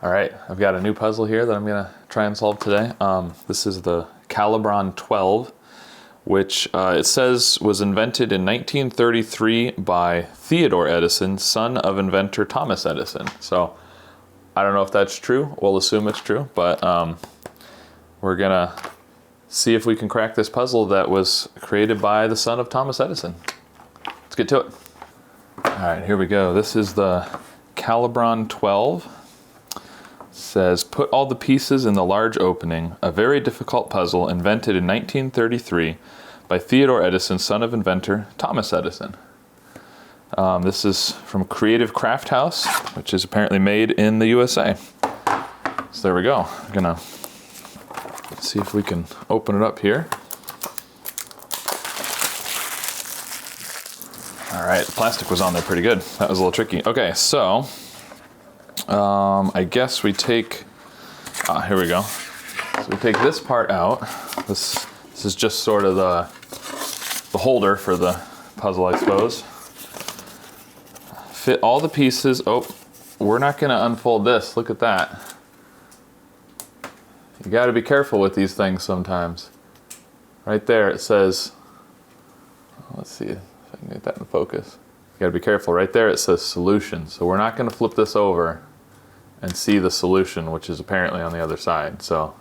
All right, I've got a new puzzle here that I'm gonna try and solve today. This is the Calibron 12, which it says was invented in 1933 by Theodore Edison, son of inventor Thomas Edison. So I don't know if that's true. We'll assume it's true, but we're gonna see if we can crack this puzzle that was created by the son of Thomas Edison. Let's get to it. All right, here we go. This is the Calibron 12. Says, put all the pieces in the large opening, a very difficult puzzle invented in 1933 by Theodore Edison, son of inventor Thomas Edison. This is from Creative Craft House, which is apparently made in the USA. So there we go. I'm gonna let's see if we can open it up here. All right, the plastic was on there pretty good. That was a little tricky. Okay, so I guess we take, here we go. So we take this part out. This is just sort of the holder for the puzzle, I suppose. Fit all the pieces. Oh, we're not gonna unfold this. Look at that. You gotta be careful with these things sometimes. Right there it says, let's see if I can get that in focus. You gotta be careful. Right there it says solution. So we're not gonna flip this over and see the solution, which is apparently on the other side. So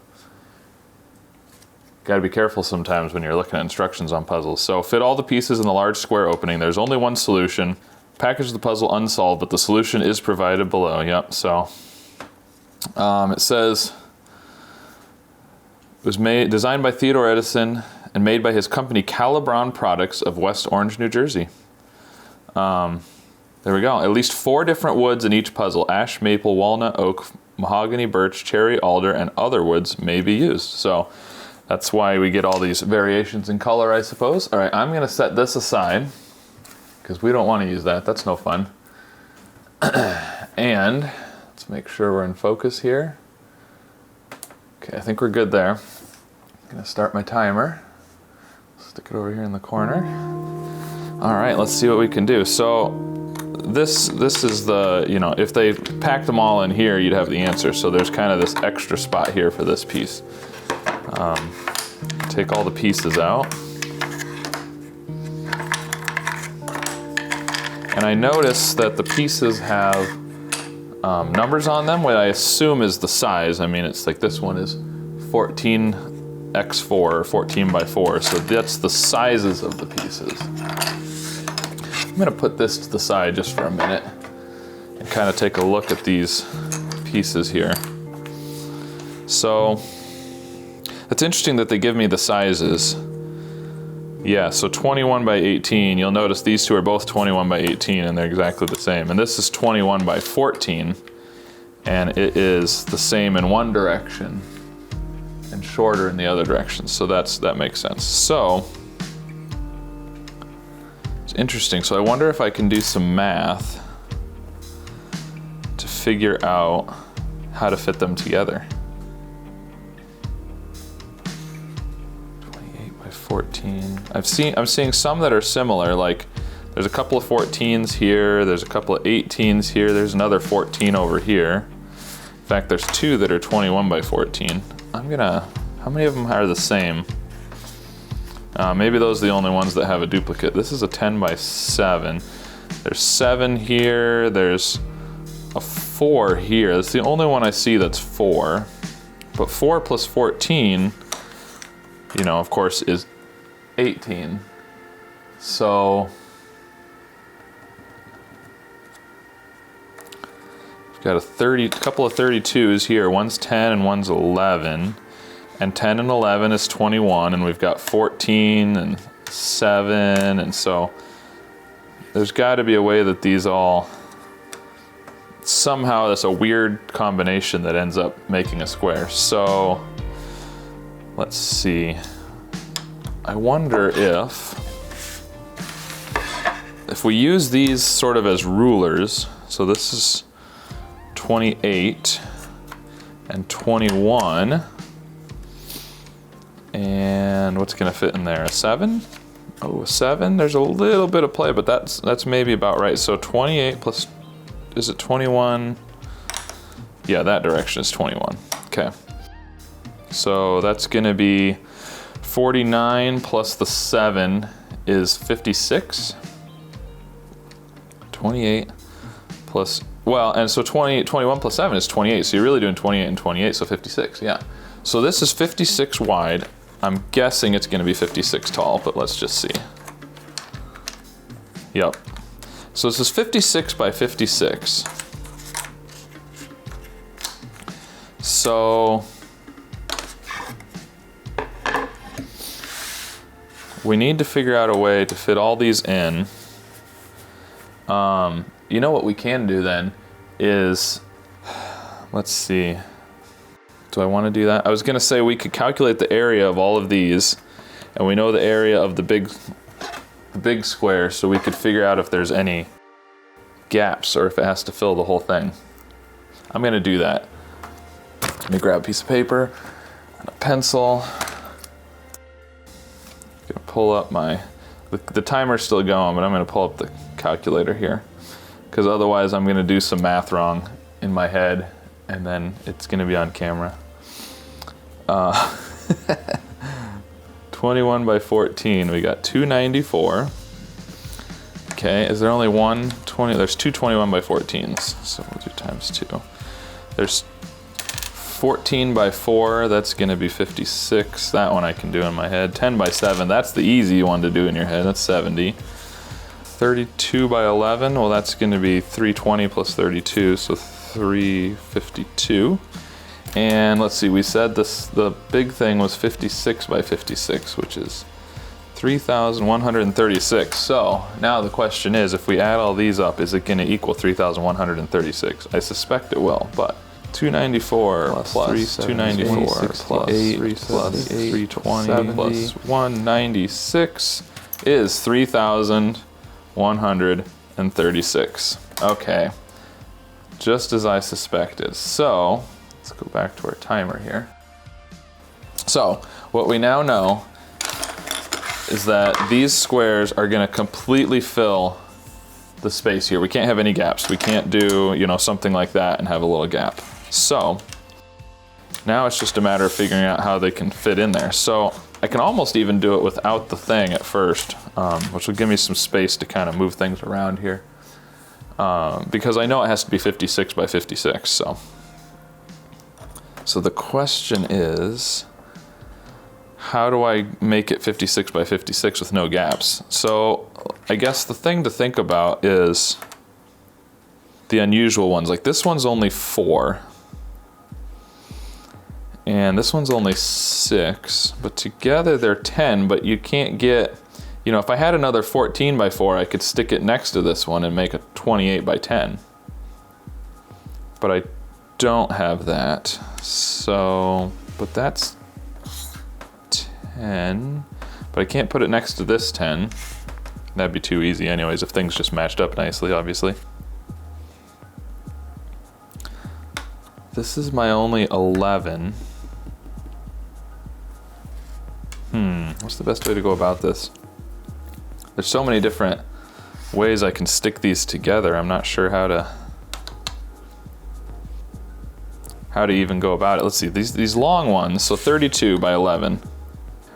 gotta be careful sometimes when you're looking at instructions on puzzles. So fit all the pieces in the large square opening. There's only one solution. Package the puzzle unsolved, but the solution is provided below. Yep, so it says it was designed by Theodore Edison and made by his company Calibron Products of West Orange, New Jersey. There we go. At least 4 different woods in each puzzle. Ash, maple, walnut, oak, mahogany, birch, cherry, alder, and other woods may be used. So that's why we get all these variations in color, I suppose. All right, I'm gonna set this aside because we don't want to use that. That's no fun. And let's make sure we're in focus here. Okay, I think we're good there. I'm gonna start my timer. Stick it over here in the corner. All right, let's see what we can do. So this is the, if they packed them all in here, you'd have the answer. So there's kind of this extra spot here for this piece. Take all the pieces out. And I notice that the pieces have numbers on them, what I assume is the size. I mean, it's like this one is 14x4, or 14 by 4. So that's the sizes of the pieces. I'm gonna put this to the side just for a minute and kind of take a look at these pieces here. So it's interesting that they give me the sizes. Yeah, so 21 by 18, you'll notice these two are both 21 by 18 and they're exactly the same. And this is 21 by 14 and it is the same in one direction and shorter in the other direction. So that makes sense. So it's interesting. So I wonder if I can do some math to figure out how to fit them together. 28 by 14. I'm seeing some that are similar, like there's a couple of 14s here, there's a couple of 18s here, there's another 14 over here. In fact, there's 2 that are 21 by 14. How many of them are the same? Maybe those are the only ones that have a duplicate. This is a 10 by 7. There's 7 here, there's a 4 here. That's the only one I see that's 4. But 4 plus 14, of course, is 18. So we've got a couple of 32s here. One's 10 and one's 11. And 10 and 11 is 21, and we've got 14 and 7, and so there's got to be a way that these all, somehow that's a weird combination that ends up making a square. So let's see. I wonder if we use these sort of as rulers, so this is 28 and 21. And what's gonna fit in there? A 7? Oh, a 7? There's a little bit of play, but that's maybe about right. So 28 plus, is it 21? Yeah, that direction is 21. Okay. So that's gonna be 49 plus the 7 is 56. 28 plus, well, and so 21 plus 7 is 28. So you're really doing 28 and 28, so 56, yeah. So this is 56 wide. I'm guessing it's gonna be 56 tall, but let's just see. Yep. So this is 56 by 56. So we need to figure out a way to fit all these in. You know what we can do then is, let's see. Do I want to do that? I was gonna say we could calculate the area of all of these, and we know the area of the big square, so we could figure out if there's any gaps or if it has to fill the whole thing. I'm gonna do that. Let me grab a piece of paper and a pencil. I'm gonna pull up the timer's still going, but I'm gonna pull up the calculator here, because otherwise I'm gonna do some math wrong in my head and then it's gonna be on camera. 21 by 14, we got 294. Okay, is there only one 20? There's two 21 by 14s, so we'll do times 2. There's 14 by 4, that's gonna be 56. That one I can do in my head. 10 by 7, that's the easy one to do in your head, that's 70. 32 by 11, well that's gonna be 320 plus 32, so 352. And let's see, we said the big thing was 56 by 56, which is 3,136. So now the question is, if we add all these up, is it gonna equal 3,136? I suspect it will, but 294 plus 294 plus 8 plus 320 plus 196 is 3,136. Okay, just as I suspected. So let's go back to our timer here. So what we now know is that these squares are gonna completely fill the space here. We can't have any gaps. We can't do, you know, something like that and have a little gap. So now it's just a matter of figuring out how they can fit in there. So I can almost even do it without the thing at first, which will give me some space to kind of move things around here. Because I know it has to be 56 by 56, So the question is, how do I make it 56 by 56 with no gaps? So I guess the thing to think about is the unusual ones. Like this one's only 4. And this one's only 6, but together they're 10, but you can't get, you know, if I had another 14 by 4, I could stick it next to this one and make a 28 by 10. But I don't have that, so, but that's 10, but I can't put it next to this 10. That'd be too easy anyways if things just matched up nicely, obviously. This is my only 11. What's the best way to go about this? There's so many different ways I can stick these together. I'm not sure how to even go about it. Let's see, these long ones, so 32 by 11.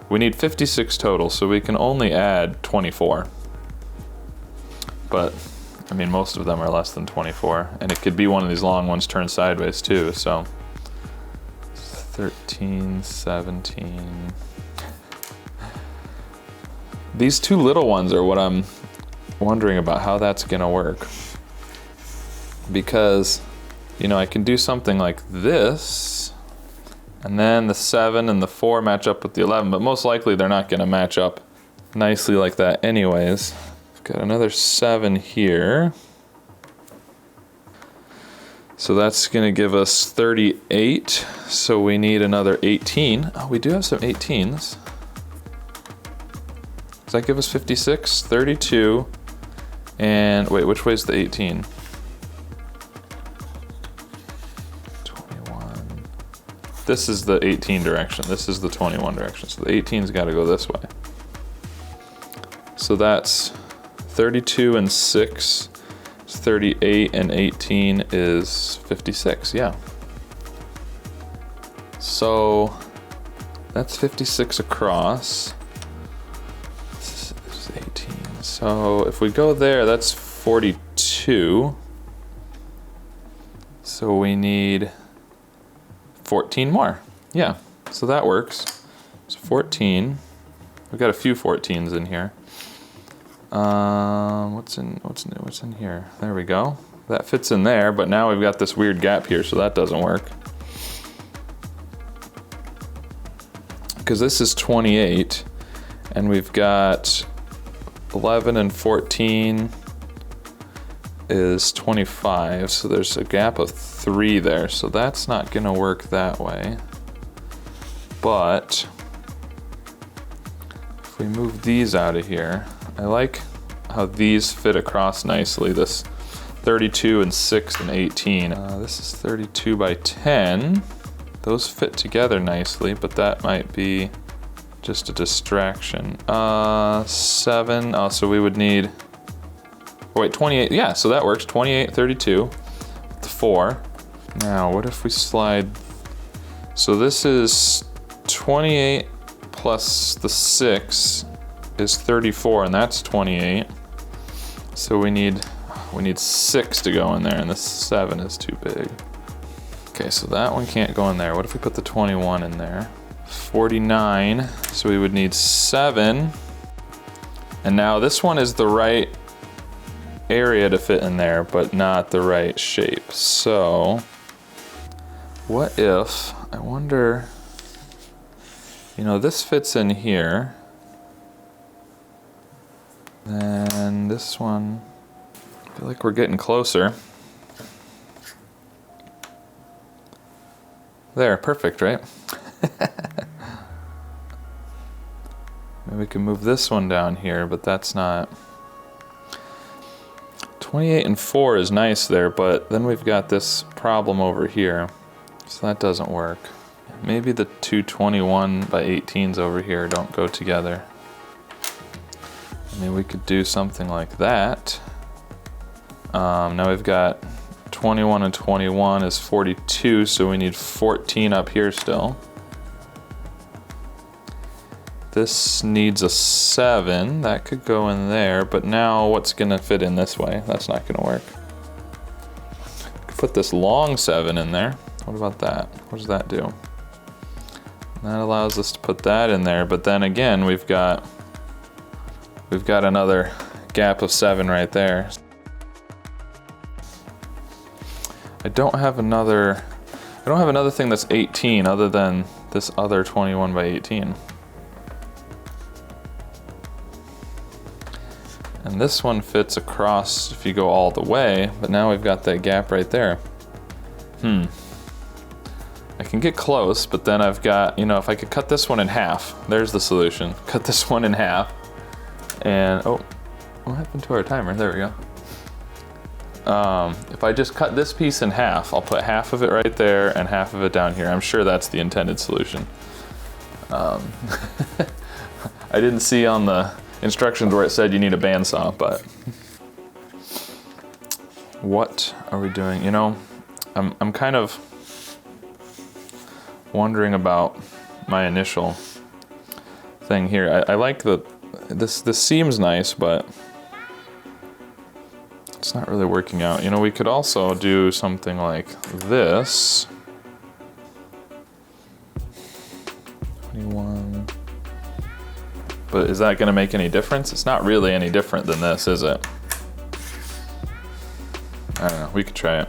We need 56 total, so we can only add 24. But, I mean, most of them are less than 24, and it could be one of these long ones turned sideways too, so 13, 17. These two little ones are what I'm wondering about how that's gonna work. Because, you know, I can do something like this, and then the 7 and the 4 match up with the 11, but most likely they're not gonna match up nicely like that anyways. Got another 7 here. So that's gonna give us 38, so we need another 18. Oh, we do have some 18s. Does that give us 56, 32, and wait, which way's the 18? 21. This is the 18 direction, this is the 21 direction, so the 18's gotta go this way. So that's 32 and 6 is 38, and 18 is 56, yeah. So that's 56 across. This is 18. So if we go there, that's 42. So we need 14 more. Yeah, so that works. So 14. We've got a few 14s in here. What's in here? There we go. That fits in there, but now we've got this weird gap here, so that doesn't work. Because this is 28, and we've got 11 and 14 is 25, so there's a gap of 3 there, so that's not gonna work that way. But if we move these out of here, I like how these fit across nicely, this 32 and 6 and 18. This is 32 by 10. Those fit together nicely, but that might be just a distraction. 7, oh, so we would need, oh wait, 28, yeah, so that works, 28, 32, the 4. Now, what if we slide, so this is 28 plus the 6 is 34, and that's 28. So we need 6 to go in there, and the 7 is too big. Okay, so that one can't go in there. What if we put the 21 in there? 49, so we would need 7. And now this one is the right area to fit in there, but not the right shape. So what if, I wonder, this fits in here. Then this one, I feel like we're getting closer. There, perfect, right? Maybe we can move this one down here, but that's not. 28 and 4 is nice there, but then we've got this problem over here, so that doesn't work. Maybe the two 21 by 18s over here don't go together. I mean, we could do something like that. Now we've got 21 and 21 is 42, so we need 14 up here still. This needs a 7, that could go in there, but now what's gonna fit in this way? That's not gonna work. Could put this long 7 in there. What about that? What does that do? That allows us to put that in there, but then again, we've got another gap of 7 right there. I don't have another thing that's 18 other than this other 21 by 18. And this one fits across if you go all the way, but now we've got that gap right there. I can get close, but then I've got, if I could cut this one in half, there's the solution. Cut this one in half. And, oh, what happened to our timer? There we go. If I just cut this piece in half, I'll put half of it right there and half of it down here. I'm sure that's the intended solution. I didn't see on the instructions where it said you need a bandsaw, but what are we doing? I'm kind of wondering about my initial thing here. I like this seems nice, but it's not really working out. We could also do something like this. 21. But is that gonna make any difference? It's not really any different than this, is it? I don't know, we could try it.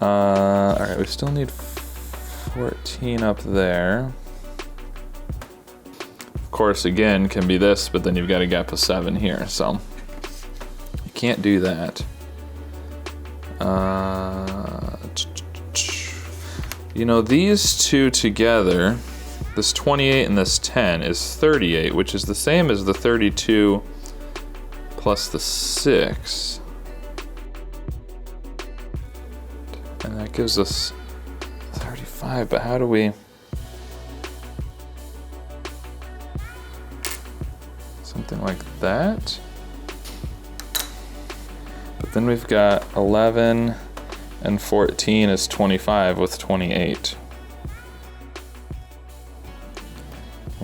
All right, we still need 14 up there. Of course, again, can be this, but then you've got a gap of 7 here, so you can't do that. These two together, this 28 and this 10 is 38, which is the same as the 32 plus the 6. And that gives us 35, but how do we? Something like that. But then we've got 11 and 14 is 25 with 28.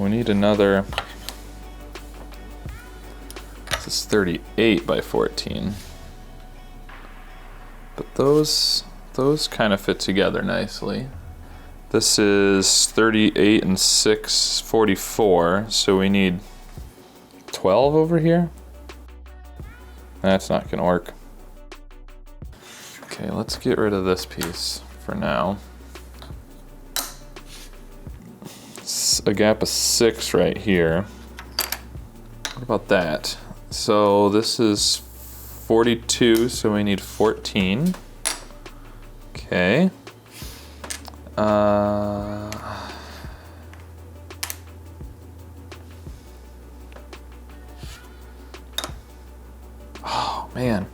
we need another, this is 38 by 14. But those kind of fit together nicely. This is 38 and 6, 44, so we need 12 over here. That's not gonna work. Okay, let's get rid of this piece for now. It's a gap of 6 right here. What about that? So this is 42, so we need 14. Okay. Oh man.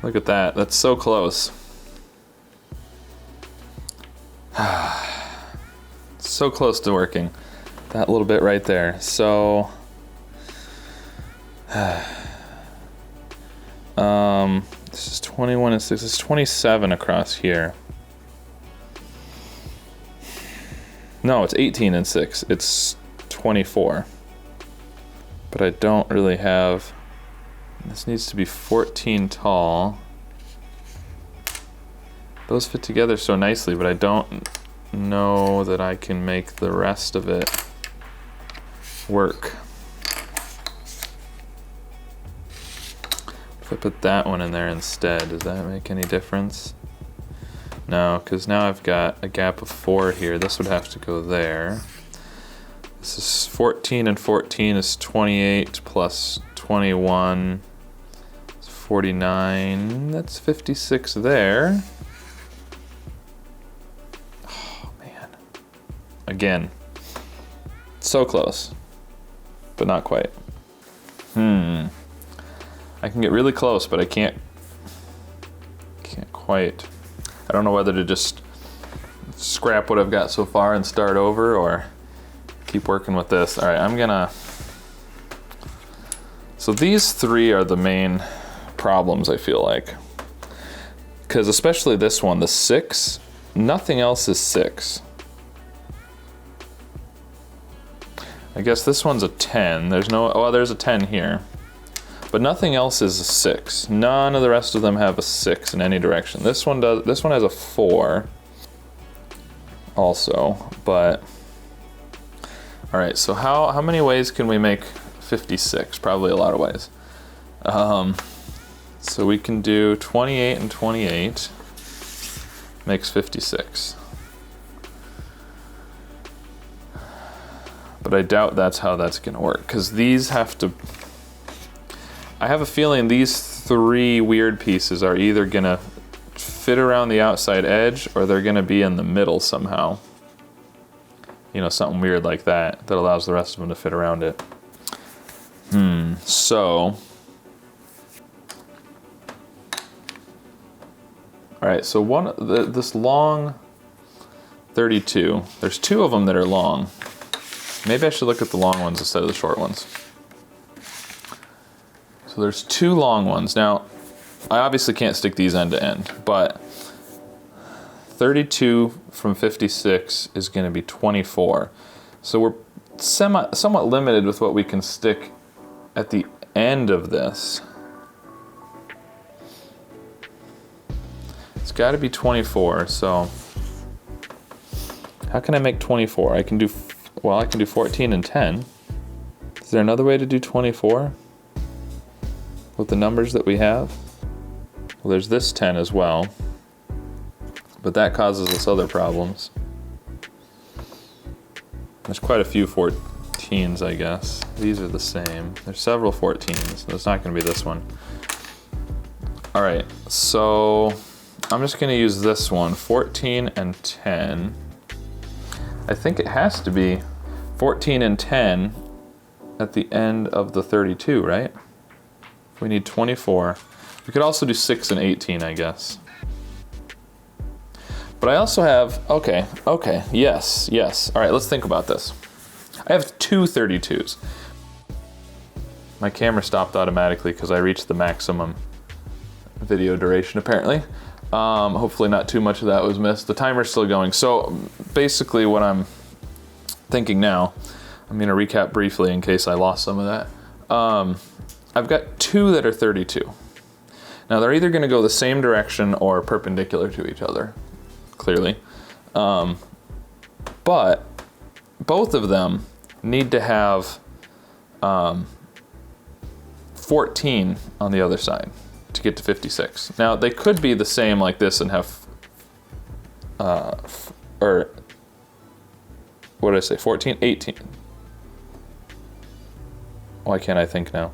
Look at that, that's so close. So close to working. That little bit right there. So, this is 21 and 6, this is 27 across here. No, it's 18 and 6, it's 24. But I don't really have, this needs to be 14 tall. Those fit together so nicely, but I don't know that I can make the rest of it work. If I put that one in there instead, does that make any difference? No, because now I've got a gap of 4 here. This would have to go there. This is 14 and 14 is 28 plus 21 is 49. That's 56 there. Oh man. Again, so close, but not quite. I can get really close, but I can't quite. I don't know whether to just scrap what I've got so far and start over or keep working with this. All right, I'm gonna, so these 3 are the main problems I feel like. Because especially this one, the 6, nothing else is 6. I guess this one's a 10. There's no, oh, there's a 10 here. But nothing else is a 6. None of the rest of them have a 6 in any direction. This one does. This one has a 4 also, but all right, so how many ways can we make 56? Probably a lot of ways. So we can do 28 and 28 makes 56. But I doubt that's how that's gonna work, because these have to, I have a feeling these 3 weird pieces are either gonna fit around the outside edge or they're gonna be in the middle somehow. You know, something weird like that that allows the rest of them to fit around it. So, all right, so this long 32, there's 2 of them that are long. Maybe I should look at the long ones instead of the short ones. So there's 2 long ones. Now, I obviously can't stick these end to end, but 32 from 56 is going to be 24. So we're somewhat limited with what we can stick at the end of this. It's got to be 24, so how can I make 24? I can do 14 and 10. Is there another way to do 24? With the numbers that we have? Well, there's this 10 as well, but that causes us other problems. There's quite a few 14s, I guess. These are the same. There's several 14s. That's not going to be this one. All right, so I'm just going to use this one, 14 and 10. I think it has to be 14 and 10 at the end of the 32, right? We need 24. We could also do 6 and 18, I guess. But I also have, okay, yes. All right, let's think about this. I have 2 32s. My camera stopped automatically because I reached the maximum video duration apparently. Hopefully not too much of that was missed. The timer's still going. So basically what I'm thinking now, I'm gonna recap briefly in case I lost some of that. I've got two that are 32. Now they're either gonna go the same direction or perpendicular to each other, clearly. But both of them need to have 14 on the other side to get to 56. Now they could be the same like this and have, or what did I say, 14, 18. Why can't I think now?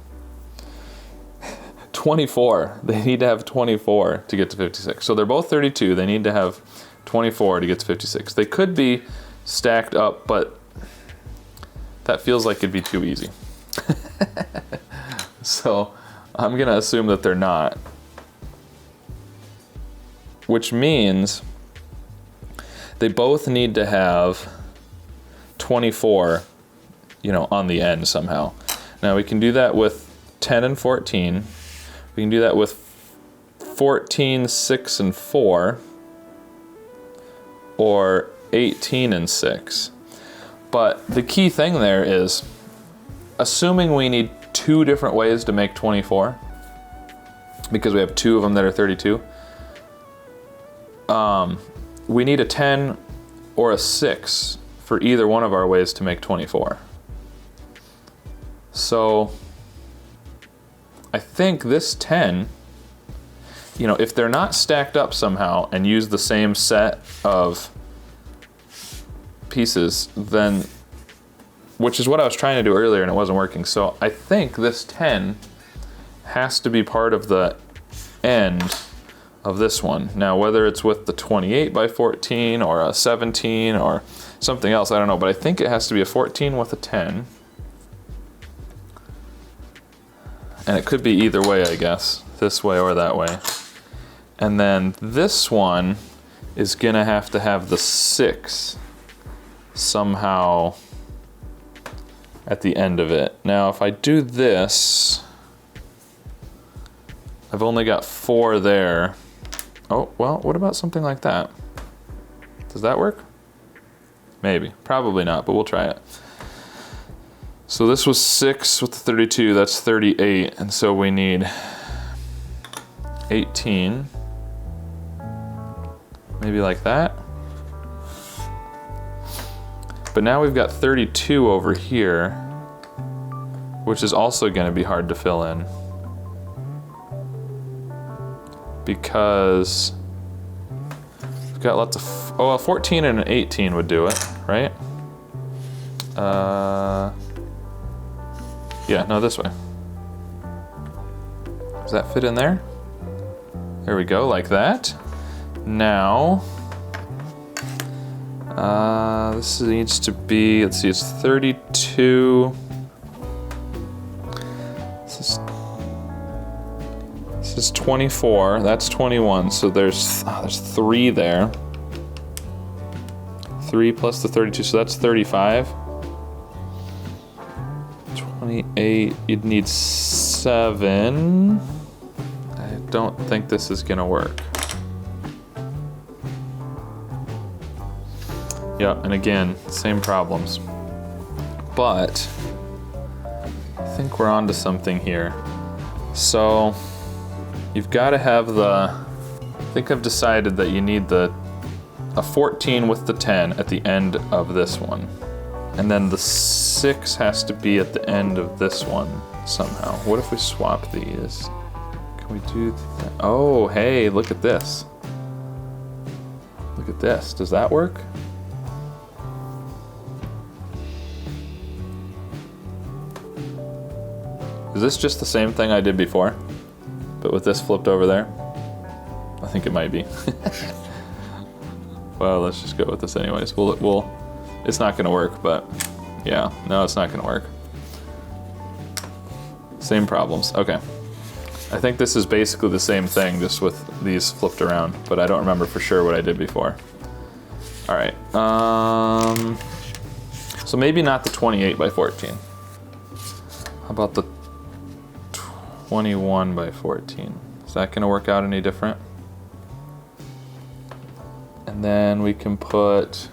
24, they need to have 24 to get to 56. So they're both 32, they need to have 24 to get to 56. They could be stacked up, but that feels like it'd be too easy. So I'm gonna assume that they're not. Which means they both need to have 24, on the end somehow. Now we can do that with 10 and 14. We can do that with 14, 6, and 4, or 18 and 6. But the key thing there is, assuming we need two different ways to make 24, because we have two of them that are 32, we need a 10 or a 6 for either one of our ways to make 24. So I think this 10, if they're not stacked up somehow and use the same set of pieces, then, which is what I was trying to do earlier and it wasn't working. So I think this 10 has to be part of the end of this one. Now, whether it's with the 28 by 14 or a 17 or something else, I don't know, but I think it has to be a 14 with a 10. And it could be either way, I guess, this way or that way. And then this one is gonna have to have the 6 somehow at the end of it. Now, if I do this, I've only got 4 there. Oh, well, what about something like that? Does that work? Maybe, probably not, but we'll try it. So this was 6 with the 32, that's 38, and so we need 18, maybe like that. But now we've got 32 over here, which is also gonna be hard to fill in, because we've got lots of, a 14 and an 18 would do it, right? Yeah, no, this way. Does that fit in there? There we go, like that. Now, this needs to be, let's see, it's 32. This is 24, that's 21, so there's 3 there. 3 plus the 32, so that's 35. 28, you'd need 7. I don't think this is gonna work. Yeah, and again, same problems. But I think we're onto something here. So you've gotta have I think I've decided that you need a 14 with the 10 at the end of this one. And then the 6 has to be at the end of this one somehow. What if we swap these? Can we do that? Oh, hey, look at this. Look at this. Does that work? Is this just the same thing I did before, but with this flipped over there? I think it might be. Well, let's just go with this anyways. It's not gonna work, but yeah, no, it's not gonna work. Same problems, okay. I think this is basically the same thing, just with these flipped around, but I don't remember for sure what I did before. All right, so maybe not the 28 by 14. How about the 21 by 14? Is that gonna work out any different? And then we can put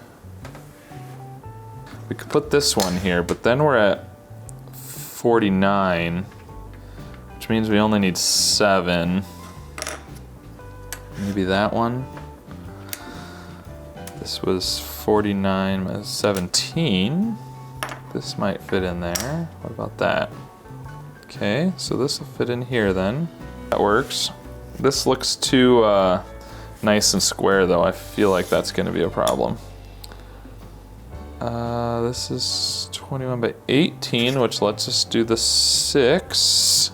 this one here, but then we're at 49, which means we only need 7. Maybe that one. This was 49 minus 17. This might fit in there. What about that? Okay, so this will fit in here then. That works. This looks too nice and square though. I feel like that's gonna be a problem. This is 21 by 18, which lets us do the 6.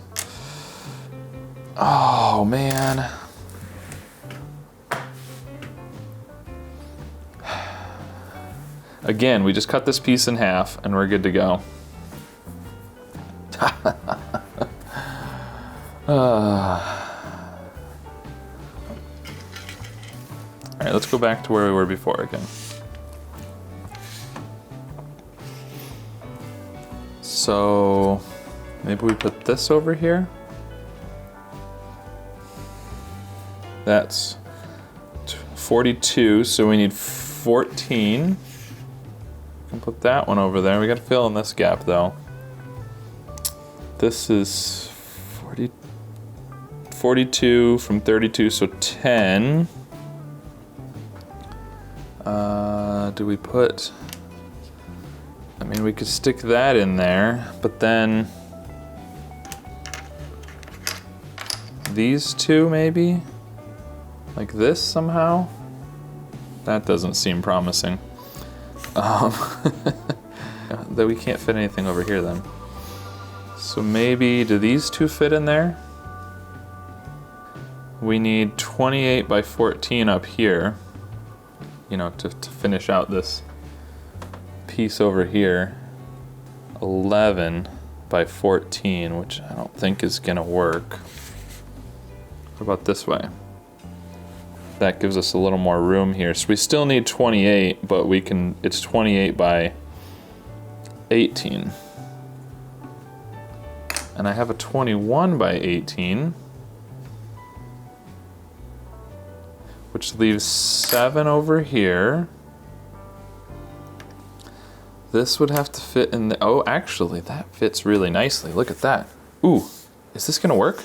Oh man. Again, we just cut this piece in half and we're good to go. All right, let's go back to where we were before again. So maybe we put this over here. That's 42, so we need 14. We can put that one over there. We gotta fill in this gap though. This is 42 from 32, so 10. Do we put, I mean, we could stick that in there, but then these two maybe? Like this somehow? That doesn't seem promising. That we can't fit anything over here then. So maybe, do these two fit in there? We need 28 by 14 up here, you know, to finish out this piece over here. 11 by 14, which I don't think is gonna work. What about this way? That gives us a little more room here. So we still need 28, but we can, it's 28 by 18. And I have a 21 by 18, which leaves 7 over here. This would have to fit in the, oh, actually, that fits really nicely. Look at that. Ooh, is this gonna work?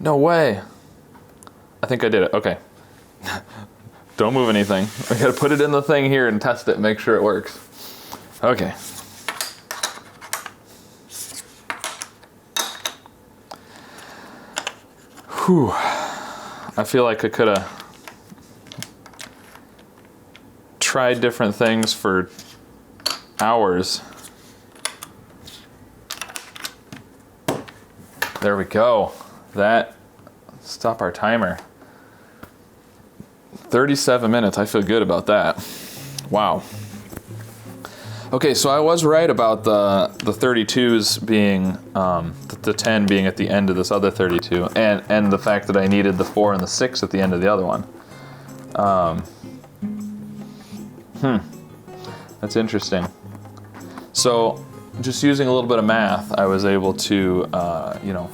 No way. I think I did it, okay. Don't move anything. I gotta put it in the thing here and test it and make sure it works. Okay. Whew. I feel like I could have tried different things for hours. There we go. That, stop our timer. 37 minutes, I feel good about that. Wow. Okay, so I was right about the 32s being, the 10 being at the end of this other 32, and the fact that I needed the 4 and the 6 at the end of the other one. That's interesting. So, just using a little bit of math, I was able to, you know,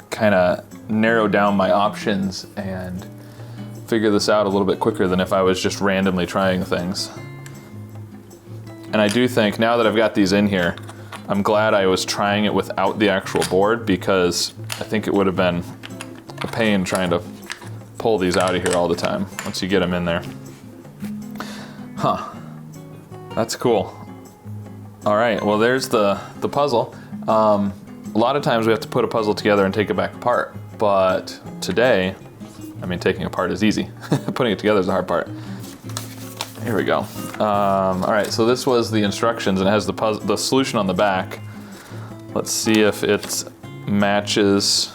kind of narrow down my options and figure this out a little bit quicker than if I was just randomly trying things. And I do think, now that I've got these in here, I'm glad I was trying it without the actual board, because I think it would have been a pain trying to pull these out of here all the time once you get them in there. Huh, that's cool. All right, well there's the puzzle. A lot of times we have to put a puzzle together and take it back apart, but today, I mean, taking it apart is easy. Putting it together is the hard part. Here we go. All right, so this was the instructions, and it has the solution on the back. Let's see if it matches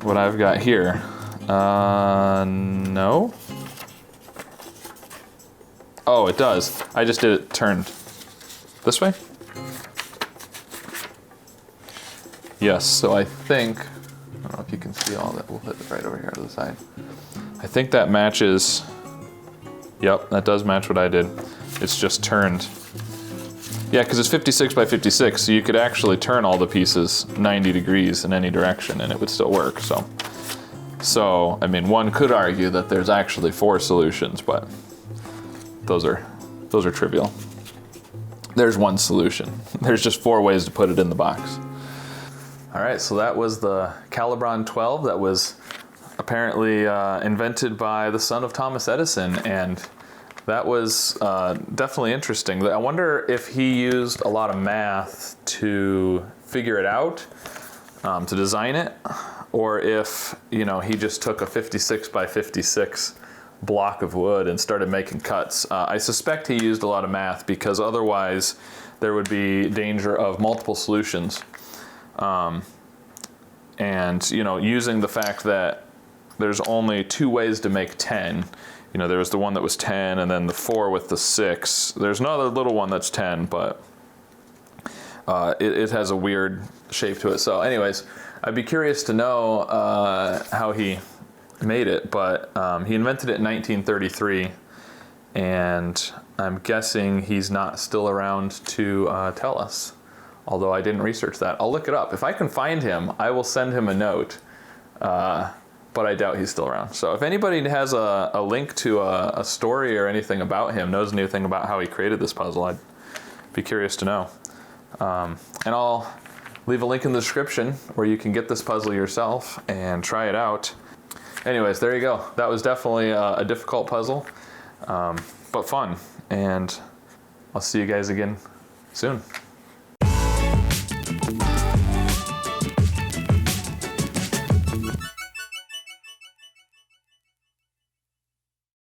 what I've got here. No. Oh, it does. I just did it turned this way. Yes, so I think, I don't know if you can see all that. We'll put it right over here to the side. I think that matches. Yep, that does match what I did. It's just turned Yeah, because it's 56 by 56, so you could actually turn all the pieces 90 degrees in any direction and it would still work. So I mean, one could argue that there's actually 4 solutions, but those are trivial. There's one solution. There's just 4 ways to put it in the box. All right, so that was the Calibron 12 that was apparently invented by the son of Thomas Edison, and that was definitely interesting. I wonder if he used a lot of math to figure it out, to design it, or if, you know, he just took a 56 by 56 block of wood and started making cuts. I suspect he used a lot of math because otherwise there would be danger of multiple solutions. And, you know, using the fact that there's only 2 ways to make 10. You know, there was the one that was 10 and then the 4 with the 6. There's another little one that's 10, but it has a weird shape to it. So anyways, I'd be curious to know how he made it, but he invented it in 1933, and I'm guessing he's not still around to tell us, although I didn't research that. I'll look it up. If I can find him, I will send him a note, but I doubt he's still around. So if anybody has a link to a story or anything about him, knows anything about how he created this puzzle, I'd be curious to know. And I'll leave a link in the description where you can get this puzzle yourself and try it out. Anyways, there you go. That was definitely a difficult puzzle, but fun. And I'll see you guys again soon.